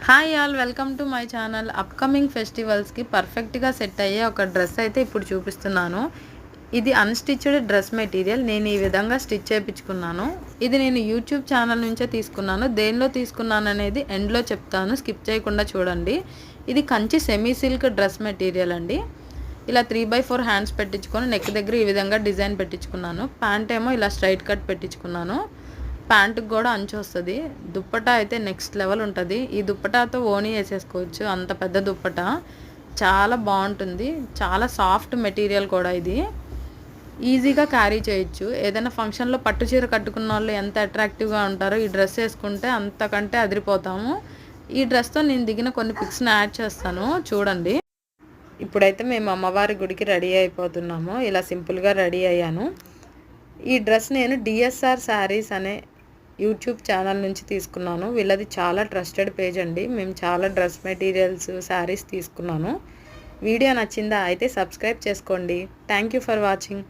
Hi all, welcome to my channel. Upcoming ఫెస్టివల్స్కి పర్ఫెక్ట్గా set అయ్యే ఒక డ్రెస్ అయితే ఇప్పుడు చూపిస్తున్నాను. ఇది అన్స్టిచ్డ్ డ్రెస్ మెటీరియల్. నేను ఈ విధంగా స్టిచ్ చేయించుకున్నాను. ఇది నేను యూట్యూబ్ ఛానల్ నుంచే తీసుకున్నాను. దేనిలో తీసుకున్నాను అనేది ఎండ్లో చెప్తాను, స్కిప్ చేయకుండా చూడండి. ఇది Kanchi semi silk dress material అండి. ఇలా 3/4 హ్యాండ్స్ పెట్టించుకొని నెక్ దగ్గర ఈ విధంగా డిజైన్ పెట్టించుకున్నాను. ప్యాంట్ ఏమో ఇలా స్ట్రైట్ కట్ పెట్టించుకున్నాను. ప్యాంటుకి కూడా అంచు వస్తుంది. దుప్పటా అయితే నెక్స్ట్ లెవెల్ ఉంటుంది. ఈ దుప్పటాతో ఓనీ వేసేసుకోవచ్చు, అంత పెద్ద దుప్పటా. చాలా బాగుంటుంది, చాలా సాఫ్ట్ మెటీరియల్ కూడా. ఇది ఈజీగా క్యారీ చేయొచ్చు. ఏదైనా ఫంక్షన్లో పట్టు చీర కట్టుకున్న వాళ్ళు ఎంత అట్రాక్టివ్గా ఉంటారో ఈ డ్రెస్ వేసుకుంటే అంతకంటే అదిరిపోతాము. ఈ డ్రెస్తో నేను దిగిన కొన్ని పిక్స్ని యాడ్ చేస్తాను, చూడండి. ఇప్పుడైతే మేము అమ్మవారి గుడికి రెడీ అయిపోతున్నాము. ఇలా సింపుల్గా రెడీ అయ్యాను. ఈ డ్రెస్ నేను డిఎస్ఆర్ శారీస్ అనే యూట్యూబ్ ఛానల్ నుంచి తీసుకున్నాను. వీళ్ళది చాలా ట్రస్టెడ్ పేజ్ అండి. మేము చాలా డ్రెస్ మెటీరియల్స్, శారీస్ తీసుకున్నాను. వీడియో నచ్చిందా? అయితే సబ్స్క్రైబ్ చేసుకోండి. Thank you for watching.